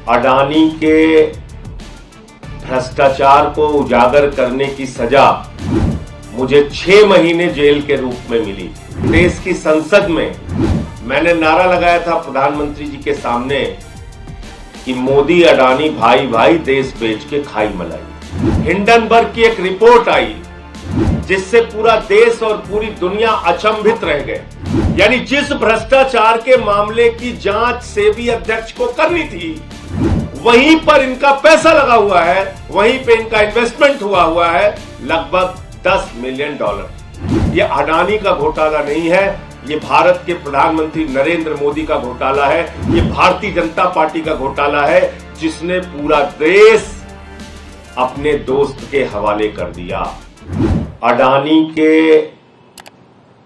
अडानी के भ्रष्टाचार को उजागर करने की सजा मुझे 6 महीने जेल के रूप में मिली। देश की संसद में मैंने नारा लगाया था प्रधानमंत्री जी के सामने कि मोदी अडानी भाई भाई देश बेच के खाई मलाई। हिंडनबर्ग की एक रिपोर्ट आई जिससे पूरा देश और पूरी दुनिया अचंभित रह गए। यानी जिस भ्रष्टाचार के मामले की जांच सेबी अध्यक्ष को करनी थी, वहीं पर इनका पैसा लगा हुआ है, वहीं पे इनका इन्वेस्टमेंट हुआ है लगभग $10 मिलियन। ये अडानी का घोटाला नहीं है, ये भारत के प्रधानमंत्री नरेंद्र मोदी का घोटाला है, ये भारतीय जनता पार्टी का घोटाला है, जिसने पूरा देश अपने दोस्त के हवाले कर दिया। अडानी के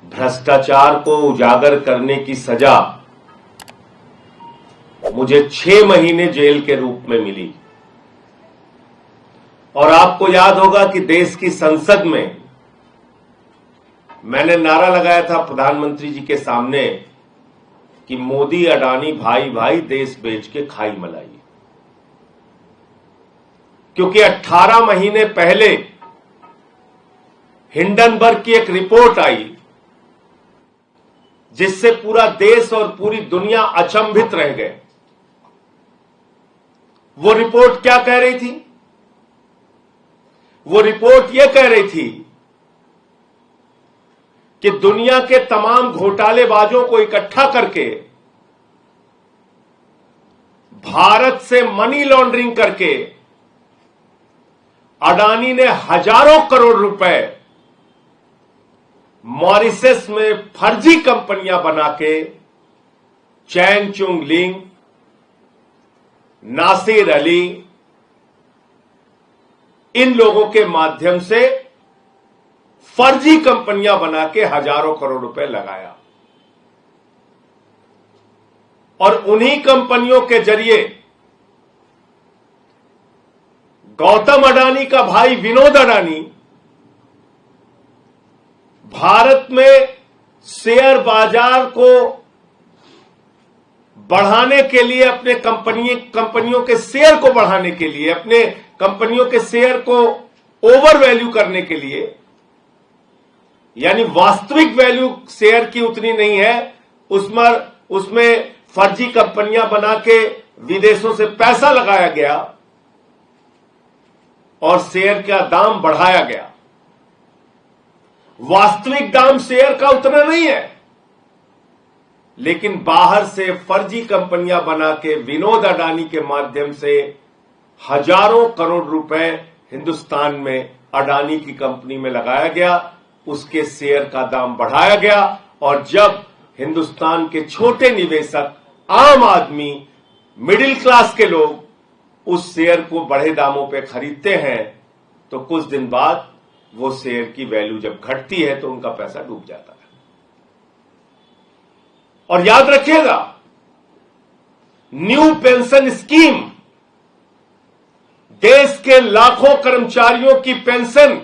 भ्रष्टाचार को उजागर करने की सजा मुझे 6 महीने जेल के रूप में मिली। और आपको याद होगा कि देश की संसद में मैंने नारा लगाया था प्रधानमंत्री जी के सामने कि मोदी अडानी भाई भाई देश बेच के खाई मलाई। क्योंकि 18 महीने पहले हिंडनबर्ग की एक रिपोर्ट आई जिससे पूरा देश और पूरी दुनिया अचंभित रह गए। वो रिपोर्ट क्या कह रही थी? वो रिपोर्ट यह कह रही थी कि दुनिया के तमाम घोटालेबाजों को इकट्ठा करके भारत से मनी लॉन्ड्रिंग करके अडानी ने हजारों करोड़ रुपए मॉरिशस में फर्जी कंपनियां बना के चैंग चुंग लिंग, नासिर अली, इन लोगों के माध्यम से फर्जी कंपनियां बना के हजारों करोड़ रुपए लगाया। और उन्हीं कंपनियों के जरिए गौतम अडानी का भाई विनोद अडानी भारत में शेयर बाजार को बढ़ाने के लिए, अपने कंपनियों के शेयर को बढ़ाने के लिए, अपने कंपनियों के शेयर को ओवर वैल्यू करने के लिए, यानी वास्तविक वैल्यू शेयर की उतनी नहीं है, उसमें फर्जी कंपनियां बना के विदेशों से पैसा लगाया गया और शेयर का दाम बढ़ाया गया। वास्तविक दाम शेयर का उतना नहीं है, लेकिन बाहर से फर्जी कंपनियां बना के विनोद अडानी के माध्यम से हजारों करोड़ रुपए हिंदुस्तान में अडानी की कंपनी में लगाया गया, उसके शेयर का दाम बढ़ाया गया। और जब हिंदुस्तान के छोटे निवेशक, आम आदमी, मिडिल क्लास के लोग उस शेयर को बढ़े दामों पे खरीदते हैं, तो कुछ दिन बाद वो शेयर की वैल्यू जब घटती है तो उनका पैसा डूब जाता है। और याद रखिएगा, न्यू पेंशन स्कीम, देश के लाखों कर्मचारियों की पेंशन,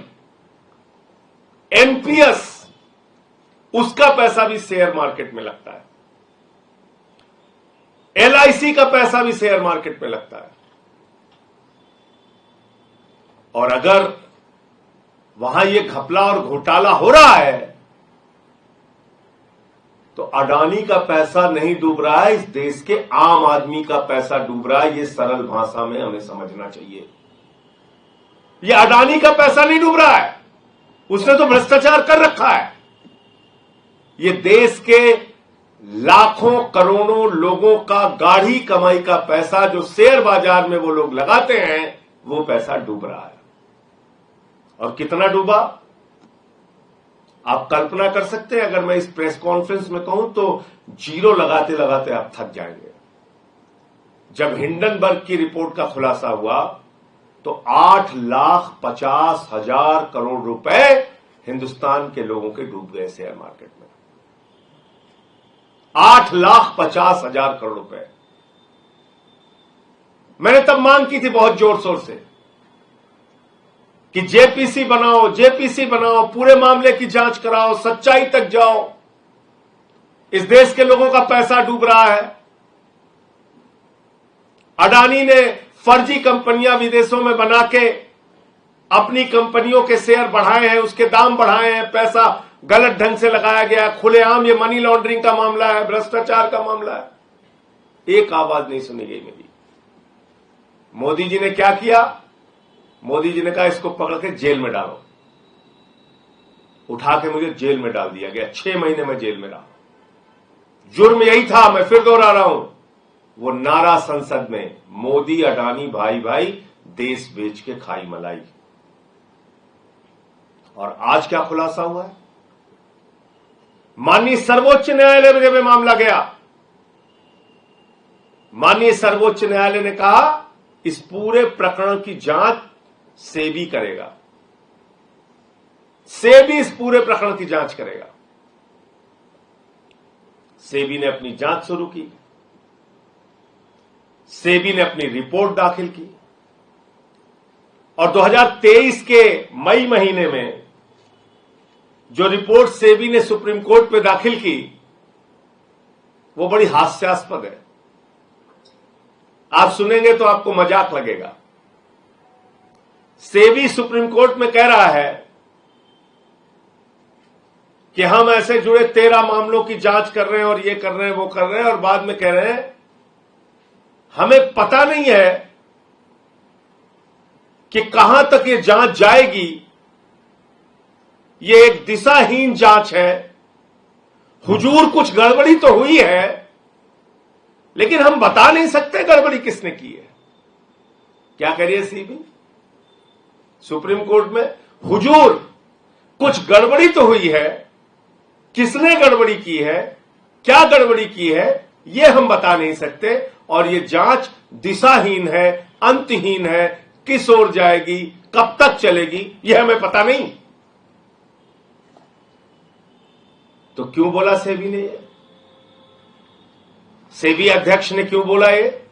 एनपीएस, उसका पैसा भी शेयर मार्केट में लगता है। एलआईसी का पैसा भी शेयर मार्केट में लगता है। और अगर वहां ये घपला और घोटाला हो रहा है तो अडानी का पैसा नहीं डूब रहा है, इस देश के आम आदमी का पैसा डूब रहा है। ये सरल भाषा में हमें समझना चाहिए। ये अडानी का पैसा नहीं डूब रहा है, उसने तो भ्रष्टाचार कर रखा है। ये देश के लाखों करोड़ों लोगों का गाढ़ी कमाई का पैसा जो शेयर बाजार में वो लोग लगाते हैं, वो पैसा डूब रहा है। और कितना डूबा आप कल्पना कर सकते हैं? अगर मैं इस प्रेस कॉन्फ्रेंस में कहूं तो जीरो लगाते लगाते आप थक जाएंगे। जब हिंडनबर्ग की रिपोर्ट का खुलासा हुआ तो 8,50,000 करोड़ रुपए हिंदुस्तान के लोगों के डूब गए शेयर मार्केट में। 8,50,000 करोड़ रुपए। मैंने तब मांग की थी बहुत जोर शोर से कि जेपीसी बनाओ, पूरे मामले की जांच कराओ, सच्चाई तक जाओ। इस देश के लोगों का पैसा डूब रहा है। अडानी ने फर्जी कंपनियां विदेशों में बना के अपनी कंपनियों के शेयर बढ़ाए हैं, उसके दाम बढ़ाए हैं, पैसा गलत ढंग से लगाया गया, खुलेआम ये मनी लॉन्ड्रिंग का मामला है, भ्रष्टाचार का मामला है। एक आवाज नहीं सुनी गई मेरी। मोदी जी ने क्या किया? मोदी जी ने कहा इसको पकड़ के जेल में डालो। उठा के मुझे जेल में डाल दिया गया। 6 महीने में जेल में रहा। जुर्म यही था, मैं फिर दोहरा रहा हूं, वो नारा संसद में, मोदी अडानी भाई भाई देश बेच के खाई मलाई। और आज क्या खुलासा हुआ है? माननीय सर्वोच्च न्यायालय में जब ये मामला गया, माननीय सर्वोच्च न्यायालय ने कहा इस पूरे प्रकरण की जांच सेबी करेगा। सेबी इस पूरे प्रकरण की जांच करेगा। सेबी ने अपनी जांच शुरू की। सेबी ने अपनी रिपोर्ट दाखिल की और 2023 के मई महीने में जो रिपोर्ट सेबी ने सुप्रीम कोर्ट में दाखिल की वो बड़ी हास्यास्पद है। आप सुनेंगे तो आपको मजाक लगेगा। सेबी सुप्रीम कोर्ट में कह रहा है कि हम ऐसे जुड़े 13 मामलों की जांच कर रहे हैं और ये कर रहे हैं, वो कर रहे हैं, और बाद में कह रहे हैं हमें पता नहीं है कि कहां तक ये जांच जाएगी। ये एक दिशाहीन जांच है। हुजूर कुछ गड़बड़ी तो हुई है, लेकिन हम बता नहीं सकते गड़बड़ी किसने की है। क्या कह रही है सीबी सुप्रीम कोर्ट में? हुजूर कुछ गड़बड़ी तो हुई है, किसने गड़बड़ी की है, क्या गड़बड़ी की है, यह हम बता नहीं सकते, और यह जांच दिशाहीन है, अंतहीन है, किस ओर जाएगी, कब तक चलेगी, यह हमें पता नहीं। तो क्यों बोला सेबी ने? सेबी अध्यक्ष ने क्यों बोला ये?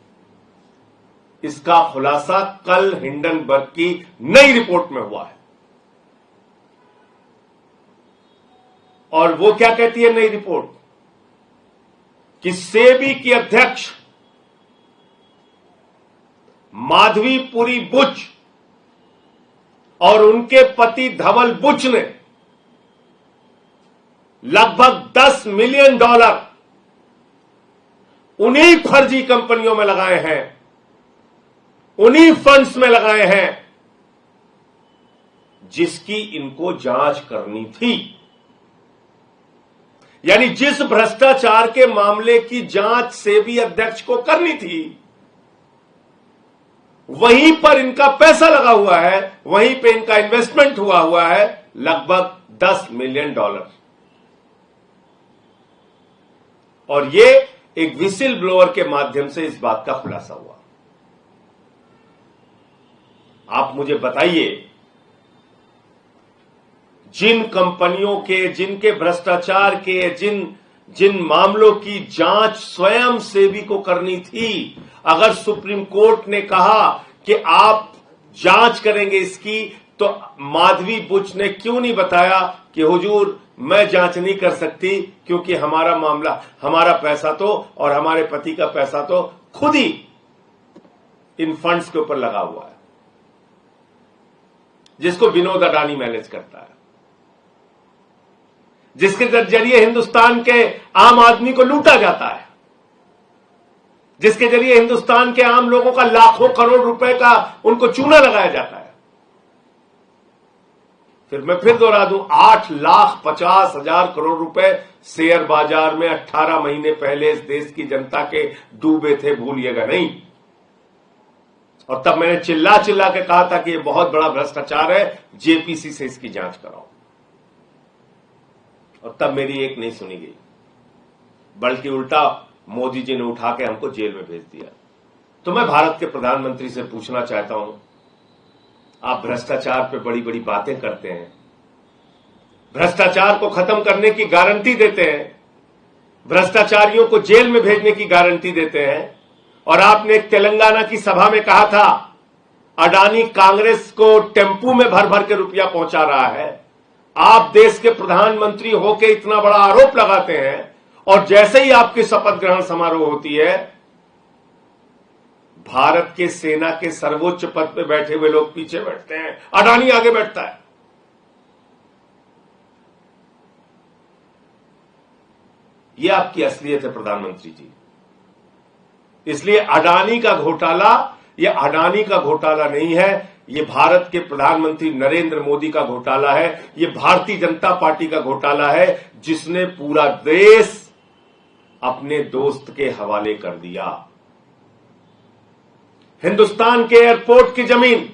इसका खुलासा कल हिंडनबर्ग की नई रिपोर्ट में हुआ है। और वो क्या कहती है नई रिपोर्ट? कि सेबी की अध्यक्ष माधवीपुरी बुच और उनके पति धवल बुच ने लगभग $10 मिलियन उन्हीं फर्जी कंपनियों में लगाए हैं, उन्हीं फंड्स में लगाए हैं जिसकी इनको जांच करनी थी। यानी जिस भ्रष्टाचार के मामले की जांच सेबी अध्यक्ष को करनी थी, वहीं पर इनका पैसा लगा हुआ है, वहीं पे इनका इन्वेस्टमेंट हुआ है लगभग $10 मिलियन। और ये एक विसिल ब्लोअर के माध्यम से इस बात का खुलासा हुआ। आप मुझे बताइए, जिन कंपनियों के, जिनके भ्रष्टाचार के, जिन मामलों की जांच स्वयं सेबी को करनी थी, अगर सुप्रीम कोर्ट ने कहा कि आप जांच करेंगे इसकी, तो माधवी बुच ने क्यों नहीं बताया कि हुजूर मैं जांच नहीं कर सकती क्योंकि हमारा मामला, हमारा पैसा तो और हमारे पति का पैसा तो खुद ही इन फंड्स के ऊपर लगा हुआ है जिसको विनोद अडानी मैनेज करता है, जिसके जरिए हिंदुस्तान के आम आदमी को लूटा जाता है, जिसके जरिए हिंदुस्तान के आम लोगों का लाखों करोड़ रुपए का उनको चूना लगाया जाता है। फिर मैं फिर दोहरा दूं, 8,50,000 करोड़ रुपए शेयर बाजार में 18 महीने पहले इस देश की जनता के डूबे थे, भूलिएगा नहीं। और तब मैंने चिल्ला चिल्ला के कहा था कि यह बहुत बड़ा भ्रष्टाचार है, जेपीसी से इसकी जांच कराओ। और तब मेरी एक नहीं सुनी गई, बल्कि उल्टा मोदी जी ने उठा के हमको जेल में भेज दिया। तो मैं भारत के प्रधानमंत्री से पूछना चाहता हूं, आप भ्रष्टाचार पे बड़ी बड़ी बातें करते हैं, भ्रष्टाचार को खत्म करने की गारंटी देते हैं, भ्रष्टाचारियों को जेल में भेजने की गारंटी देते हैं, और आपने एक तेलंगाना की सभा में कहा था अडानी कांग्रेस को टेम्पू में भर भर के रुपया पहुंचा रहा है। आप देश के प्रधानमंत्री होकर इतना बड़ा आरोप लगाते हैं और जैसे ही आपकी शपथ ग्रहण समारोह होती है, भारत के सेना के सर्वोच्च पद पे बैठे हुए लोग पीछे बैठते हैं, अडानी आगे बैठता है। यह आपकी असलियत है प्रधानमंत्री जी। इसलिए अडानी का घोटाला यह अडानी का घोटाला नहीं है, यह भारत के प्रधानमंत्री नरेंद्र मोदी का घोटाला है, यह भारतीय जनता पार्टी का घोटाला है, जिसने पूरा देश अपने दोस्त के हवाले कर दिया। हिंदुस्तान के एयरपोर्ट की जमीन,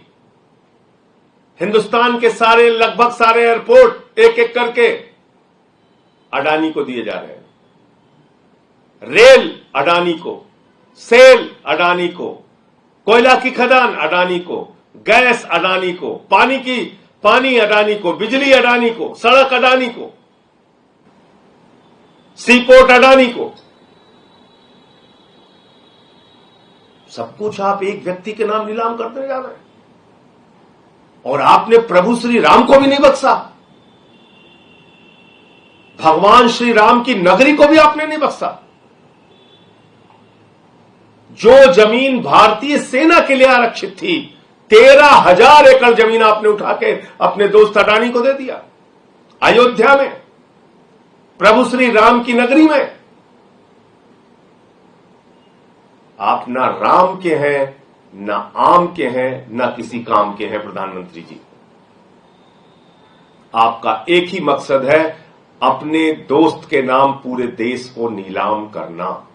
हिंदुस्तान के लगभग सारे एयरपोर्ट एक एक करके अडानी को दिए जा रहे हैं। रेल अडानी को, सेल अडानी को, कोयला की खदान अडानी को, गैस अडानी को, पानी अडानी को, बिजली अडानी को, सड़क अडानी को, सीपोर्ट अडानी को। सब कुछ आप एक व्यक्ति के नाम नीलाम करते जा रहे हैं। और आपने प्रभु श्री राम को भी नहीं बख्शा, भगवान श्री राम की नगरी को भी आपने नहीं बख्शा। जो जमीन भारतीय सेना के लिए आरक्षित थी, 13,000 एकड़ जमीन आपने उठा के अपने दोस्त अडानी को दे दिया। अयोध्या में, प्रभु श्री राम की नगरी में। आप ना राम के हैं, ना आम के हैं, ना किसी काम के हैं प्रधानमंत्री जी। आपका एक ही मकसद है, अपने दोस्त के नाम पूरे देश को नीलाम करना।